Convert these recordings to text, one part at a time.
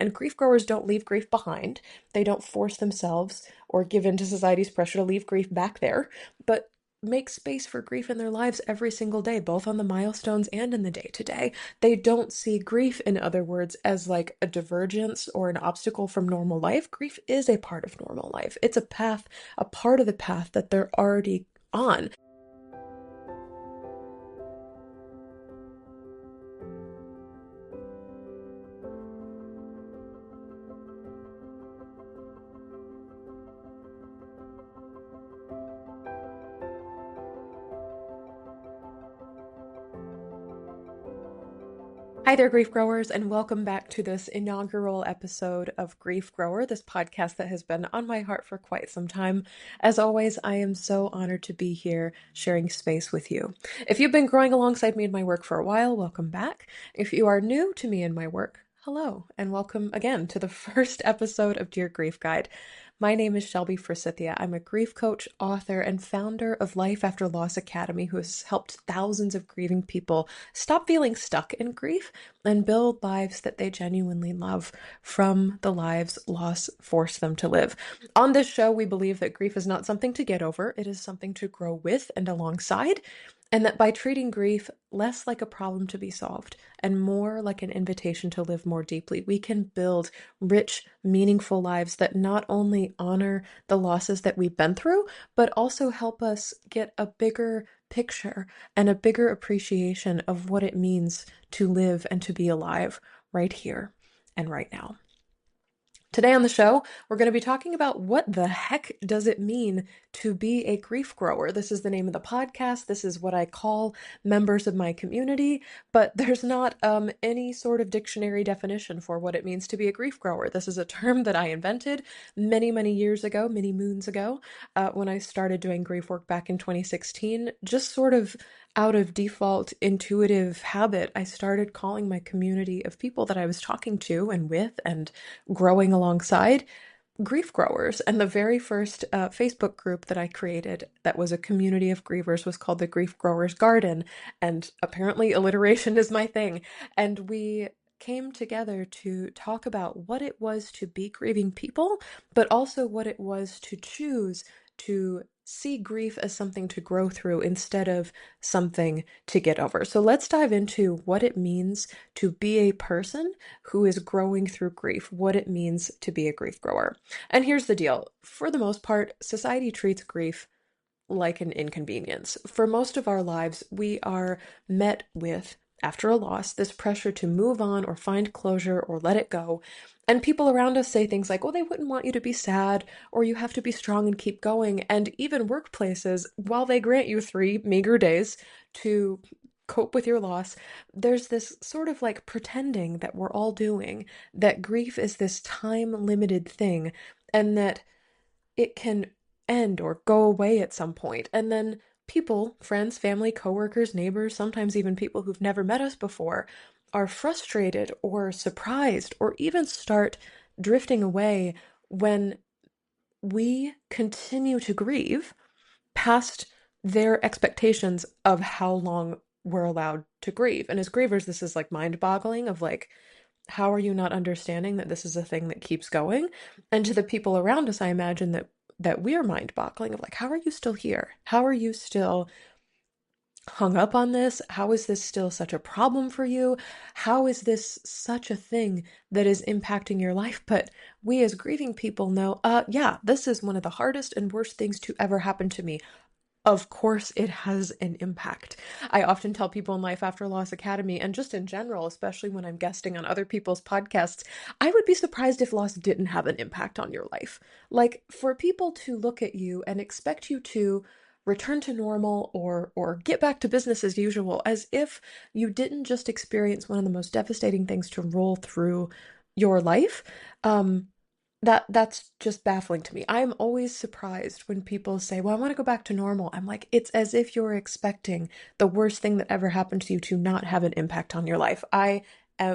And grief growers don't leave grief behind. They don't force themselves or give in to society's pressure to leave grief back there, but make space for grief in their lives every single day, both on the milestones and in the day to day. They don't see grief, in other words, as like a divergence or an obstacle from normal life. Grief is a part of normal life. It's a path, a part of the path that they're already on. Hi there, grief growers, and welcome back to this inaugural episode of Grief Grower, this podcast that has been on my heart for quite some time. As always, I am so honored to be here sharing space with you. If you've been growing alongside me in my work for a while, welcome back. If you are new to me and my work, hello, and welcome again to the first episode of Dear Grief Guide. My name is Shelby Forsythia. I'm a grief coach, author, and founder of Life After Loss Academy, who has helped thousands of grieving people stop feeling stuck in grief and build lives that they genuinely love from the lives loss forced them to live. On this show, we believe that grief is not something to get over, it is something to grow with and alongside, and that by treating grief less like a problem to be solved and more like an invitation to live more deeply, we can build rich, meaningful lives that not only honor the losses that we've been through, but also help us get a bigger picture and a bigger appreciation of what it means to live and to be alive right here and right now. Today on the show, we're going to be talking about what the heck does it mean to be a grief grower. This is the name of the podcast. This is what I call members of my community, but there's not any sort of dictionary definition for what it means to be a grief grower. This is a term that I invented many, many years ago, many moons ago, when I started doing grief work back in 2016, just sort of out of default intuitive habit. I started calling my community of people that I was talking to and with and growing alongside grief growers. And the very first Facebook group that I created that was a community of grievers was called the Grief Growers Garden. And apparently alliteration is my thing. And we came together to talk about what it was to be grieving people, but also what it was to choose to see grief as something to grow through instead of something to get over. So let's dive into what it means to be a person who is growing through grief, what it means to be a grief grower. And here's the deal. For the most part, society treats grief like an inconvenience. For most of our lives, we are met with, after a loss, this pressure to move on or find closure or let it go. And people around us say things like, oh, they wouldn't want you to be sad, or you have to be strong and keep going. And even workplaces, while they grant you 3 meager days to cope with your loss, there's this sort of like pretending that we're all doing, that grief is this time-limited thing, and that it can end or go away at some point. And then people, friends, family, coworkers, neighbors, sometimes even people who've never met us before, are frustrated or surprised or even start drifting away when we continue to grieve past their expectations of how long we're allowed to grieve. And as grievers, this is like mind-boggling of like, how are you not understanding that this is a thing that keeps going? And to the people around us, I imagine that we're mind-boggling of like, how are you still here? How are you still hung up on this? How is this still such a problem for you? How is this such a thing that is impacting your life? But we as grieving people know, yeah, this is one of the hardest and worst things to ever happen to me. Of course, it has an impact. I often tell people in Life After Loss Academy, and just in general, especially when I'm guesting on other people's podcasts, I would be surprised if loss didn't have an impact on your life. Like, for people to look at you and expect you to return to normal or get back to business as usual, as if you didn't just experience one of the most devastating things to roll through your life, that's just baffling to me. I'm always surprised when people say, well, I want to go back to normal. I'm like, it's as if you're expecting the worst thing that ever happened to you to not have an impact on your life. I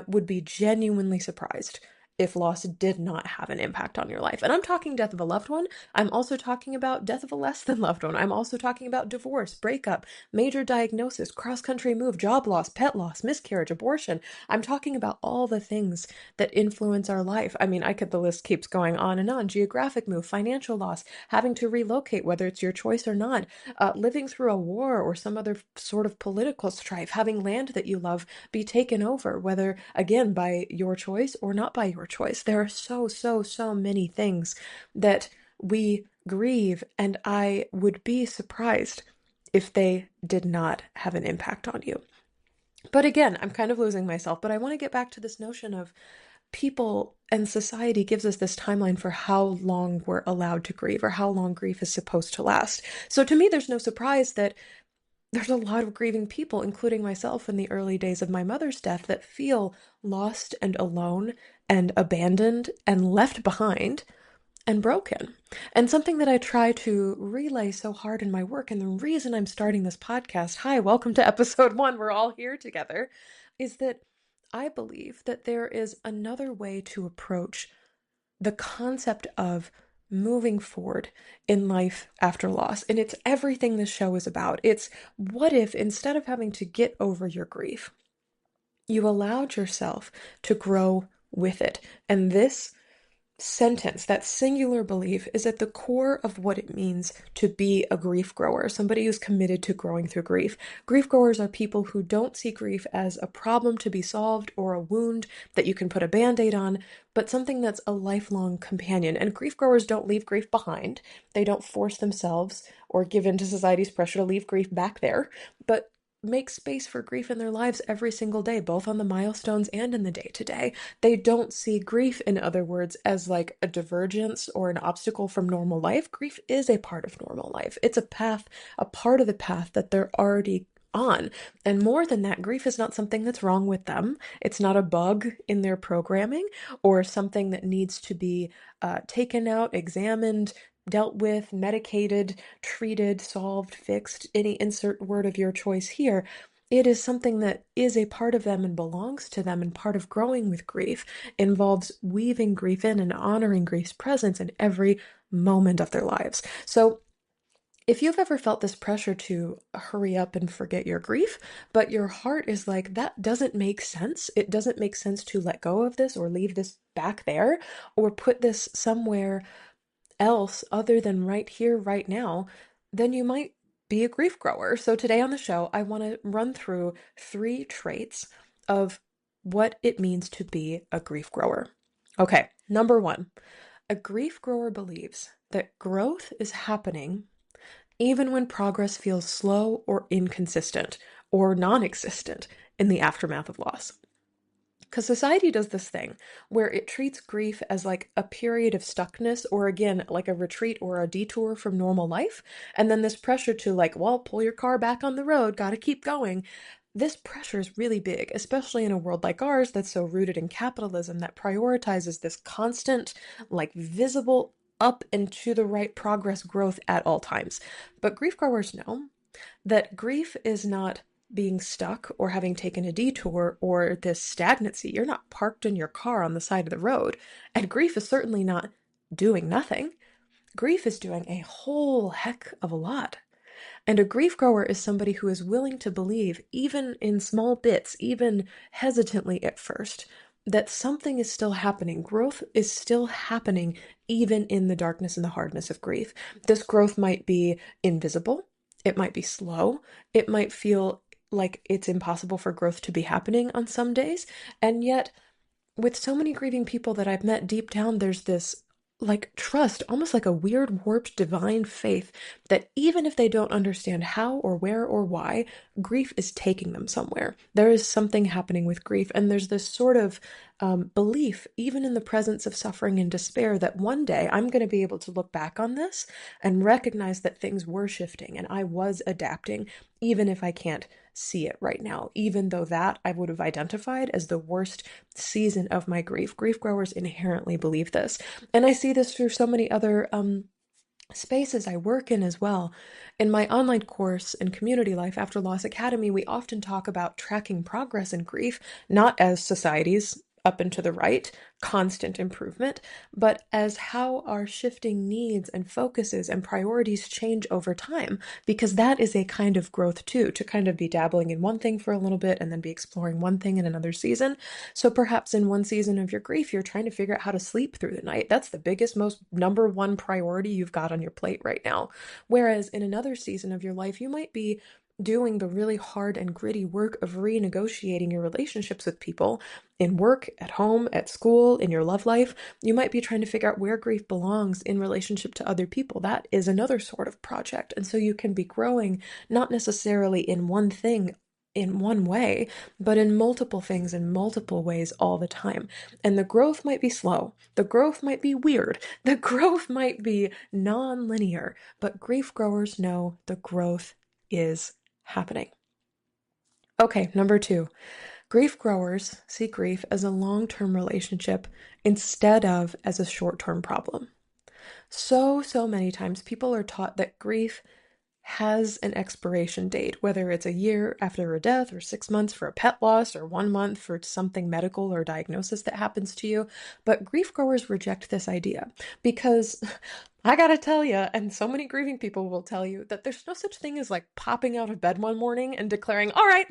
would be genuinely surprised if loss did not have an impact on your life. And I'm talking death of a loved one. I'm also talking about death of a less than loved one. I'm also talking about divorce, breakup, major diagnosis, cross-country move, job loss, pet loss, miscarriage, abortion. I'm talking about all the things that influence our life. I mean, the list keeps going on and on. Geographic move, financial loss, having to relocate, whether it's your choice or not, living through a war or some other sort of political strife, having land that you love be taken over, whether, again, by your choice or not by your choice. There are so many things that we grieve, and I would be surprised if they did not have an impact on you. But again, I'm kind of losing myself, but I want to get back to this notion of people and society gives us this timeline for how long we're allowed to grieve or how long grief is supposed to last. So to me, there's no surprise that there's a lot of grieving people, including myself in the early days of my mother's death, that feel lost and alone and abandoned and left behind and broken. And something that I try to relay so hard in my work, and the reason I'm starting this podcast, hi, welcome to episode 1, we're all here together, is that I believe that there is another way to approach the concept of moving forward in life after loss. And it's everything this show is about. It's what if instead of having to get over your grief, you allowed yourself to grow with it. And this sentence, that singular belief, is at the core of what it means to be a grief grower, somebody who's committed to growing through grief. Grief growers are people who don't see grief as a problem to be solved or a wound that you can put a band-aid on, but something that's a lifelong companion. And grief growers don't leave grief behind. They don't force themselves or give in to society's pressure to leave grief back there, but make space for grief in their lives every single day, both on the milestones and in the day-to-day. They don't see grief, in other words, as like a divergence or an obstacle from normal life. Grief is a part of normal life. It's a path, a part of the path that they're already on. And more than that, grief is not something that's wrong with them. It's not a bug in their programming or something that needs to be taken out, examined, dealt with, medicated, treated, solved, fixed, any insert word of your choice here. It is something that is a part of them and belongs to them, and part of growing with grief involves weaving grief in and honoring grief's presence in every moment of their lives. So if you've ever felt this pressure to hurry up and forget your grief, but your heart is like, that doesn't make sense. It doesn't make sense to let go of this or leave this back there or put this somewhere else other than right here, right now, then you might be a grief grower. So today on the show, I want to run through 3 traits of what it means to be a grief grower. Okay, number 1, a grief grower believes that growth is happening even when progress feels slow or inconsistent or non-existent in the aftermath of loss. Because society does this thing where it treats grief as like a period of stuckness, or again, like a retreat or a detour from normal life. And then this pressure to like, well, pull your car back on the road, gotta keep going. This pressure is really big, especially in a world like ours that's so rooted in capitalism that prioritizes this constant, like visible up and to the right progress growth at all times. But grief growers know that grief is not being stuck or having taken a detour or this stagnancy. You're not parked in your car on the side of the road. And grief is certainly not doing nothing. Grief is doing a whole heck of a lot. And a grief grower is somebody who is willing to believe, even in small bits, even hesitantly at first, that something is still happening. Growth is still happening, even in the darkness and the hardness of grief. This growth might be invisible. It might be slow. It might feel like it's impossible for growth to be happening on some days. And yet, with so many grieving people that I've met, deep down, there's this like trust, almost like a weird, warped, divine faith that even if they don't understand how or where or why, grief is taking them somewhere. There is something happening with grief, and there's this sort of belief, even in the presence of suffering and despair, that one day I'm going to be able to look back on this and recognize that things were shifting and I was adapting, even if I can't see it right now, even though that I would have identified as the worst season of my grief. Grief growers inherently believe this. And I see this through so many other spaces I work in as well. In my online course in Community Life After Loss Academy, we often talk about tracking progress in grief, not as society's up and to the right, constant improvement, but as how our shifting needs and focuses and priorities change over time, because that is a kind of growth too, to kind of be dabbling in one thing for a little bit and then be exploring one thing in another season. So perhaps in one season of your grief, you're trying to figure out how to sleep through the night. That's the biggest, most number one priority you've got on your plate right now. Whereas in another season of your life, you might be doing the really hard and gritty work of renegotiating your relationships with people in work, at home, at school, in your love life. You might be trying to figure out where grief belongs in relationship to other people. That is another sort of project. And so you can be growing not necessarily in one thing in one way, but in multiple things in multiple ways all the time. And the growth might be slow. The growth might be weird. The growth might be non-linear, but grief growers know the growth is happening. Okay, number 2. Grief growers see grief as a long-term relationship instead of as a short-term problem. So many times people are taught that grief has an expiration date, whether it's a year after a death or 6 months for a pet loss or 1 month for something medical or diagnosis that happens to you. But grief growers reject this idea because I gotta tell you, and so many grieving people will tell you, that there's no such thing as like popping out of bed one morning and declaring, all right,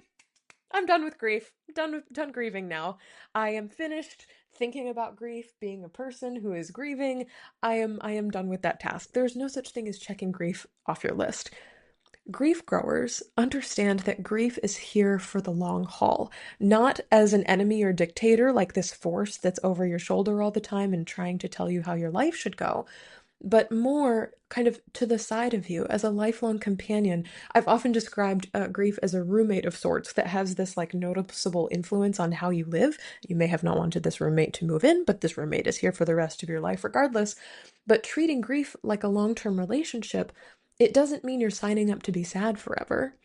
I'm done with grief. Done grieving now. I am finished thinking about grief, being a person who is grieving. I am done with that task. There's no such thing as checking grief off your list. Grief growers understand that grief is here for the long haul, not as an enemy or dictator like this force that's over your shoulder all the time and trying to tell you how your life should go, but more kind of to the side of you as a lifelong companion. I've often described grief as a roommate of sorts that has this like noticeable influence on how you live. You may have not wanted this roommate to move in, but this roommate is here for the rest of your life regardless. But treating grief like a long-term relationship, it doesn't mean you're signing up to be sad forever.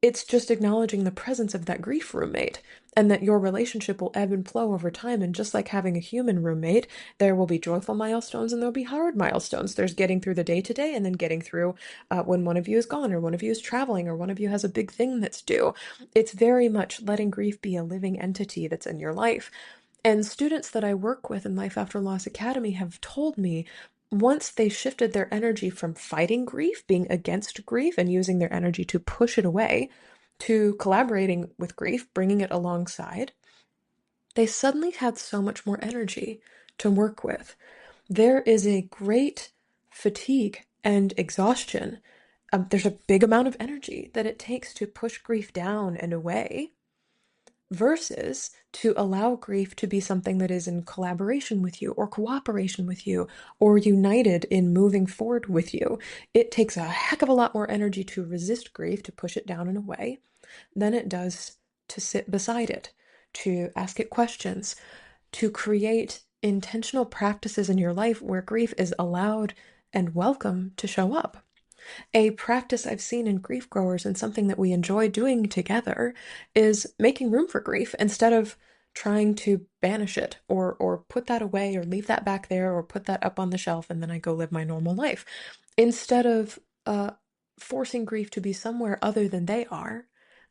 It's just acknowledging the presence of that grief roommate and that your relationship will ebb and flow over time. And just like having a human roommate, there will be joyful milestones and there'll be hard milestones. There's getting through the day to day and then getting through when one of you is gone or one of you is traveling or one of you has a big thing that's due. It's very much letting grief be a living entity that's in your life. And students that I work with in Life After Loss Academy have told me once they shifted their energy from fighting grief, being against grief, and using their energy to push it away, to collaborating with grief, bringing it alongside, they suddenly had so much more energy to work with. There is a great fatigue and exhaustion. There's a big amount of energy that it takes to push grief down and away versus to allow grief to be something that is in collaboration with you or cooperation with you or united in moving forward with you. It takes a heck of a lot more energy to resist grief, to push it down and away, than it does to sit beside it, to ask it questions, to create intentional practices in your life where grief is allowed and welcome to show up. A practice I've seen in grief growers and something that we enjoy doing together is making room for grief instead of trying to banish it or put that away or leave that back there or put that up on the shelf and then I go live my normal life. Instead of forcing grief to be somewhere other than they are,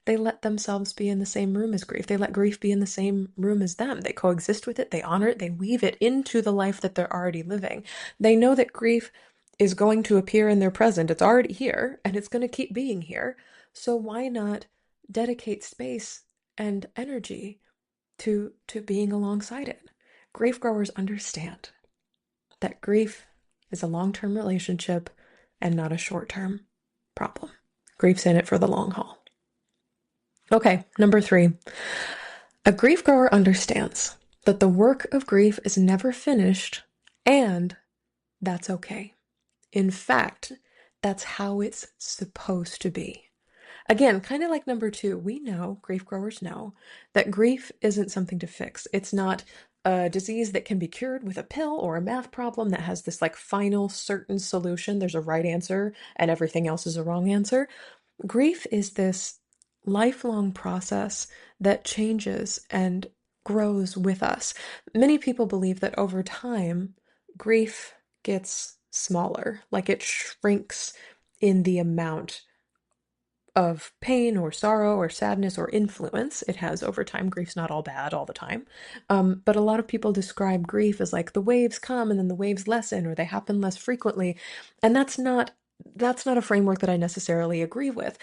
they let themselves be in the same room as grief. They let grief be in the same room as them. They coexist with it, they honor it, they weave it into the life that they're already living. They know that grief is going to appear in their present. It's already here and it's going to keep being here. So why not dedicate space and energy to being alongside it? Grief growers understand that grief is a long-term relationship and not a short-term problem. Grief's in it for the long haul. Okay, number 3. A grief grower understands that the work of grief is never finished, and that's okay. In fact, that's how it's supposed to be. Again, kind of like number 2, we know, grief growers know, that grief isn't something to fix. It's not a disease that can be cured with a pill or a math problem that has this like final certain solution. There's a right answer and everything else is a wrong answer. Grief is this lifelong process that changes and grows with us. Many people believe that over time, grief gets smaller, like it shrinks in the amount of pain or sorrow or sadness or influence it has over time. Grief's not all bad all the time. But a lot of people describe grief as like the waves come and then the waves lessen, or they happen less frequently. And that's not a framework that I necessarily agree with.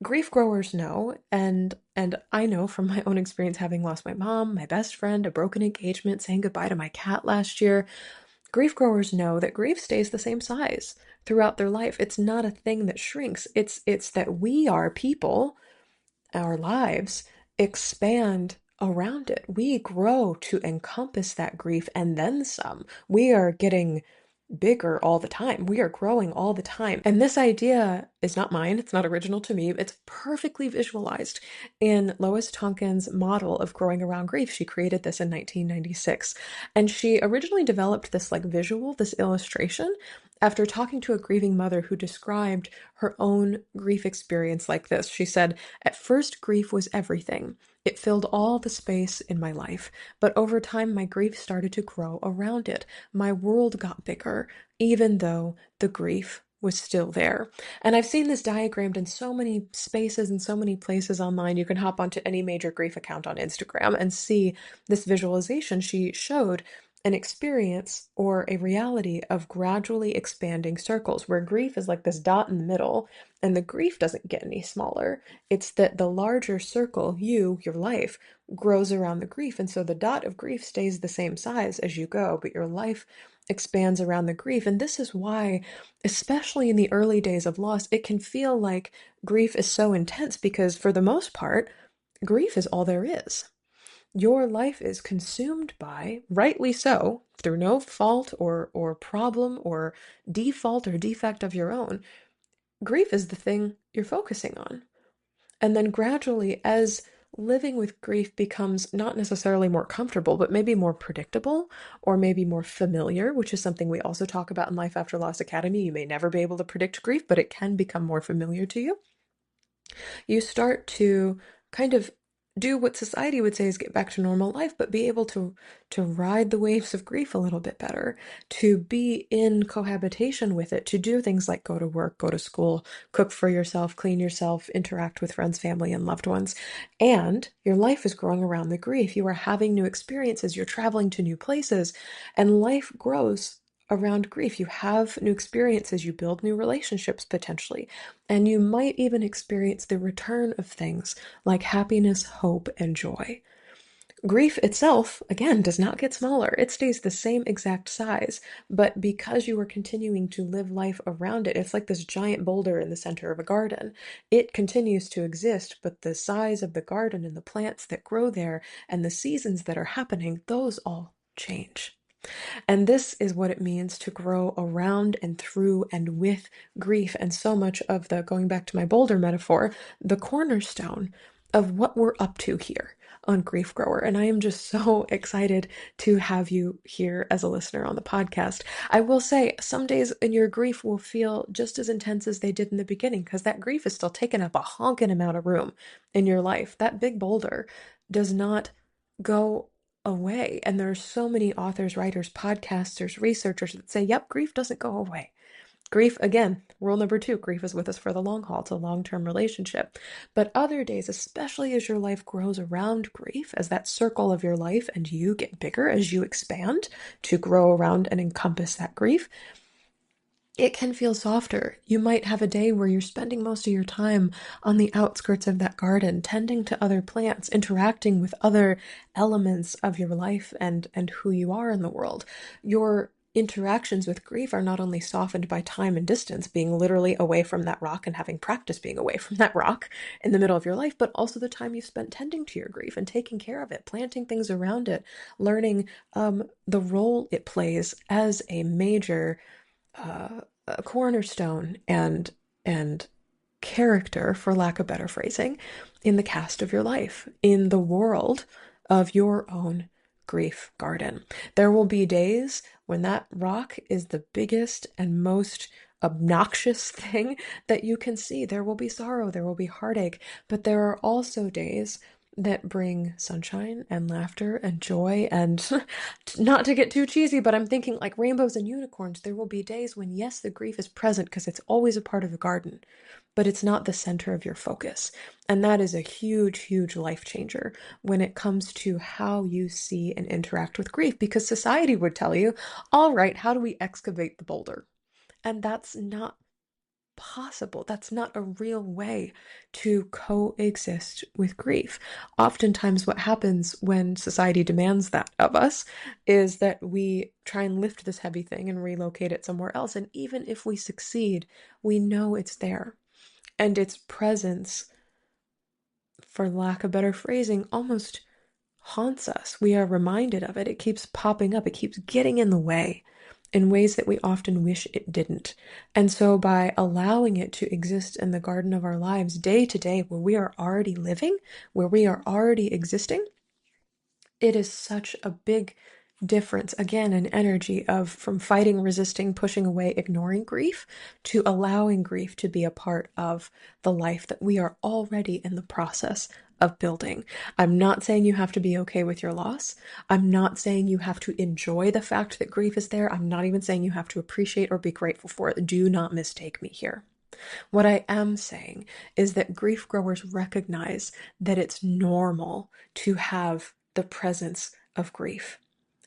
Grief growers know, and I know from my own experience, having lost my mom, my best friend, a broken engagement, saying goodbye to my cat last year. Grief growers know that grief stays the same size throughout their life. It's not a thing that shrinks. It's that we are people, our lives expand around it. We grow to encompass that grief and then some. We are getting bigger all the time. We are growing all the time. And this idea is not mine. It's not original to me. It's perfectly visualized in Lois Tonkin's model of growing around grief. She created this in 1996. And she originally developed this like visual, this illustration, after talking to a grieving mother who described her own grief experience like this. She said, "At first, grief was everything. It filled all the space in my life. But over time, my grief started to grow around it. My world got bigger, even though the grief was still there." And I've seen this diagrammed in so many spaces and so many places online. You can hop onto any major grief account on Instagram and see this visualization. She showed an experience or a reality of gradually expanding circles where grief is like this dot in the middle, and the grief doesn't get any smaller. It's that the larger circle, your life, grows around the grief. And so the dot of grief stays the same size as you go, but your life expands around the grief. And this is why, especially in the early days of loss, it can feel like grief is so intense because, for the most part, grief is all there is. Your life is consumed by, rightly so, through no fault or problem or default or defect of your own. Grief is the thing you're focusing on. And then gradually, as living with grief becomes not necessarily more comfortable, but maybe more predictable or maybe more familiar, which is something we also talk about in Life After Loss Academy. You may never be able to predict grief, but it can become more familiar to you. You start to kind of do what society would say is get back to normal life, but be able to ride the waves of grief a little bit better, to be in cohabitation with it, to do things like go to work, go to school, cook for yourself, clean yourself, interact with friends, family, and loved ones. And your life is growing around the grief. You are having new experiences, you're traveling to new places, and life grows around grief. You have new experiences, you build new relationships potentially, and you might even experience the return of things like happiness, hope, and joy. Grief itself, again, does not get smaller. It stays the same exact size, but because you are continuing to live life around it, it's like this giant boulder in the center of a garden. It continues to exist, but the size of the garden and the plants that grow there and the seasons that are happening, those all change. And this is what it means to grow around and through and with grief. And so much of the, going back to my boulder metaphor, the cornerstone of what we're up to here on Grief Grower. And I am just so excited to have you here as a listener on the podcast. I will say some days in your grief will feel just as intense as they did in the beginning, because that grief is still taking up a honking amount of room in your life. That big boulder does not go away. And there are so many authors, writers, podcasters, researchers that say, yep, grief doesn't go away. Grief, again, rule number 2, grief is with us for the long haul. It's a long-term relationship. But other days, especially as your life grows around grief, as that circle of your life and you get bigger, as you expand to grow around and encompass that grief, it can feel softer. You might have a day where you're spending most of your time on the outskirts of that garden, tending to other plants, interacting with other elements of your life and who you are in the world. Your interactions with grief are not only softened by time and distance, being literally away from that rock and having practice being away from that rock in the middle of your life, but also the time you've spent tending to your grief and taking care of it, planting things around it, learning the role it plays as a major a cornerstone and character, for lack of better phrasing, in the cast of your life, in the world of your own grief garden. There will be days when that rock is the biggest and most obnoxious thing that you can see. There will be sorrow, there will be heartache, but there are also days that bring sunshine and laughter and joy and not to get too cheesy, but I'm thinking like rainbows and unicorns. There will be days when, yes, the grief is present because it's always a part of the garden, but it's not the center of your focus. And that is a huge, huge life changer when it comes to how you see and interact with grief, because society would tell you, all right, how do we excavate the boulder? And that's not possible. That's not a real way to coexist with grief. Oftentimes, what happens when society demands that of us is that we try and lift this heavy thing and relocate it somewhere else. And even if we succeed, we know it's there. And its presence, for lack of better phrasing, almost haunts us. We are reminded of it. It keeps popping up. It keeps getting in the way in ways that we often wish it didn't. And so by allowing it to exist in the garden of our lives day to day, where we are already living, where we are already existing, it is such a big difference, again, in energy of from fighting, resisting, pushing away, ignoring grief, to allowing grief to be a part of the life that we are already in the process of building. I'm not saying you have to be okay with your loss. I'm not saying you have to enjoy the fact that grief is there. I'm not even saying you have to appreciate or be grateful for it. Do not mistake me here. What I am saying is that grief growers recognize that it's normal to have the presence of grief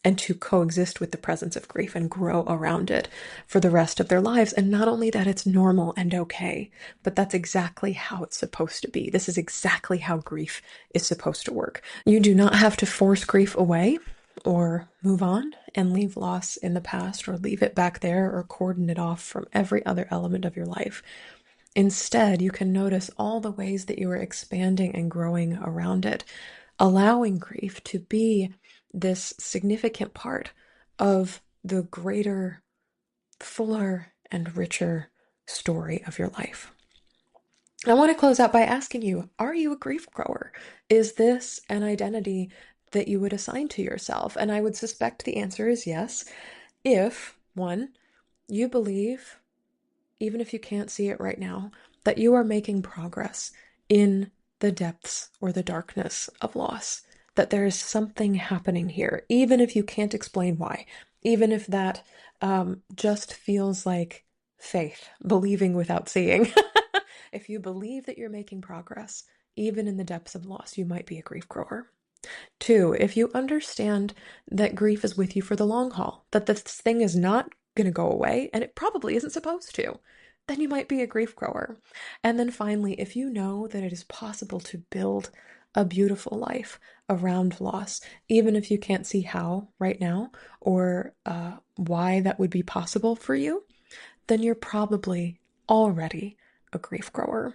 and to coexist with the presence of grief and grow around it for the rest of their lives. And not only that it's normal and okay, but that's exactly how it's supposed to be. This is exactly how grief is supposed to work. You do not have to force grief away or move on and leave loss in the past or leave it back there or cordon it off from every other element of your life. Instead, you can notice all the ways that you are expanding and growing around it, allowing grief to be this significant part of the greater, fuller, and richer story of your life. I want to close out by asking you, are you a grief grower? Is this an identity that you would assign to yourself? And I would suspect the answer is yes, if, one, you believe, even if you can't see it right now, that you are making progress in the depths or the darkness of loss, that there is something happening here, even if you can't explain why, even if that just feels like faith, believing without seeing. If you believe that you're making progress, even in the depths of loss, you might be a grief grower. Two, if you understand that grief is with you for the long haul, that this thing is not going to go away, and it probably isn't supposed to, then you might be a grief grower. And then finally, if you know that it is possible to build a beautiful life around loss, even if you can't see how right now or why that would be possible for you, then you're probably already a grief grower.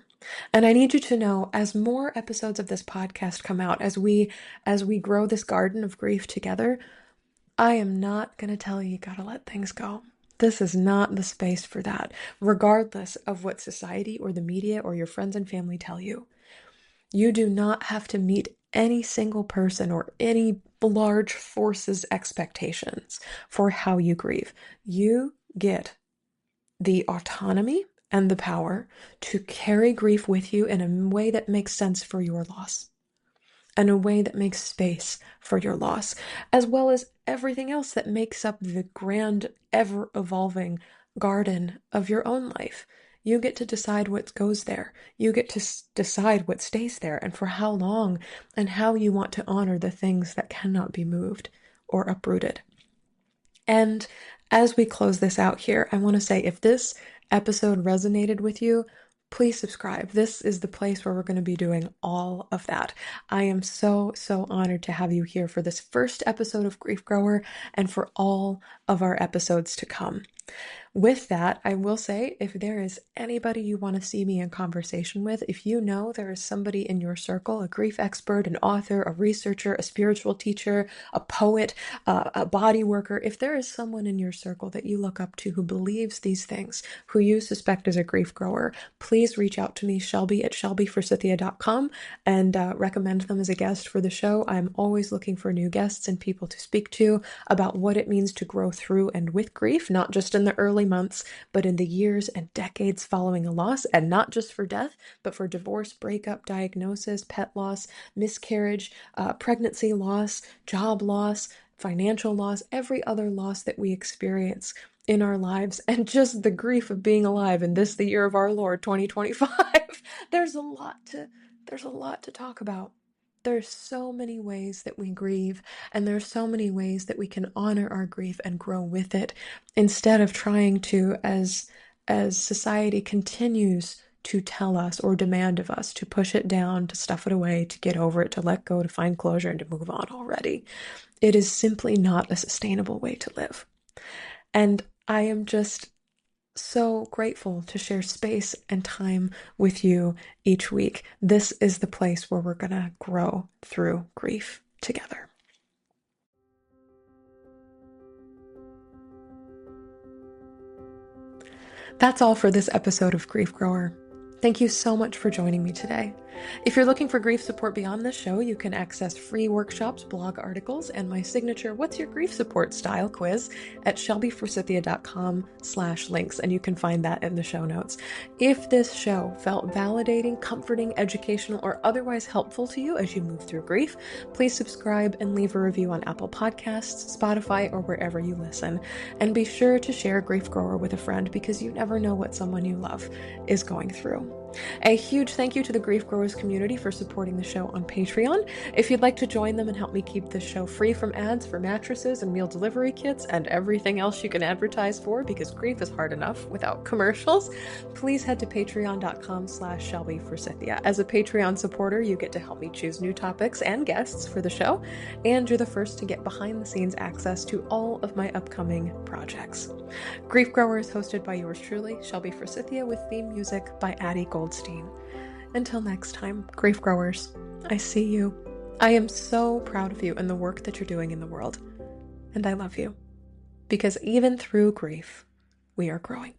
And I need you to know, as more episodes of this podcast come out, as we grow this garden of grief together, I am not going to tell you gotta let things go. This is not the space for that, regardless of what society or the media or your friends and family tell you. You do not have to meet any single person or any large force's expectations for how you grieve. You get the autonomy and the power to carry grief with you in a way that makes sense for your loss, and a way that makes space for your loss, as well as everything else that makes up the grand, ever-evolving garden of your own life. You get to decide what goes there. You get to decide what stays there and for how long, and how you want to honor the things that cannot be moved or uprooted. And as we close this out here, I want to say, if this episode resonated with you, please subscribe. This is the place where we're going to be doing all of that. I am so, so honored to have you here for this first episode of Grief Grower and for all of our episodes to come. With that, I will say, if there is anybody you want to see me in conversation with, if you know there is somebody in your circle, a grief expert, an author, a researcher, a spiritual teacher, a poet, a body worker, if there is someone in your circle that you look up to who believes these things, who you suspect is a grief grower, please reach out to me, Shelby@shelbyforsythia.com, and recommend them as a guest for the show. I'm always looking for new guests and people to speak to about what it means to grow through and with grief, not just in the early months, but in the years and decades following a loss, and not just for death, but for divorce, breakup, diagnosis, pet loss, miscarriage, pregnancy loss, job loss, financial loss, every other loss that we experience in our lives, and just the grief of being alive in this, the year of our Lord 2025. there's a lot to there's a lot to talk about. There's so many ways that we grieve, and there's so many ways that we can honor our grief and grow with it, instead of trying to, as society continues to tell us or demand of us, to push it down, to stuff it away, to get over it, to let go, to find closure, and to move on already. It is simply not a sustainable way to live. And I am just so grateful to share space and time with you each week. This is the place where we're going to grow through grief together. That's all for this episode of Grief Grower. Thank you so much for joining me today. If you're looking for grief support beyond this show, you can access free workshops, blog articles, and my signature What's Your Grief Support Style quiz at shelbyforsythia.com/links, and you can find that in the show notes. If this show felt validating, comforting, educational, or otherwise helpful to you as you move through grief, please subscribe and leave a review on Apple Podcasts, Spotify, or wherever you listen. And be sure to share Grief Grower with a friend, because you never know what someone you love is going through. A huge thank you to the Grief Growers community for supporting the show on Patreon. If you'd like to join them and help me keep this show free from ads for mattresses and meal delivery kits and everything else you can advertise for, because grief is hard enough without commercials, please head to patreon.com/shelbyforsythia. As a Patreon supporter, you get to help me choose new topics and guests for the show, and you're the first to get behind-the-scenes access to all of my upcoming projects. Grief Grower is hosted by yours truly, Shelby Forsythia, with theme music by Addie Goldstein. Until next time, Grief Growers, I see you. I am so proud of you and the work that you're doing in the world. And I love you. Because even through grief, we are growing.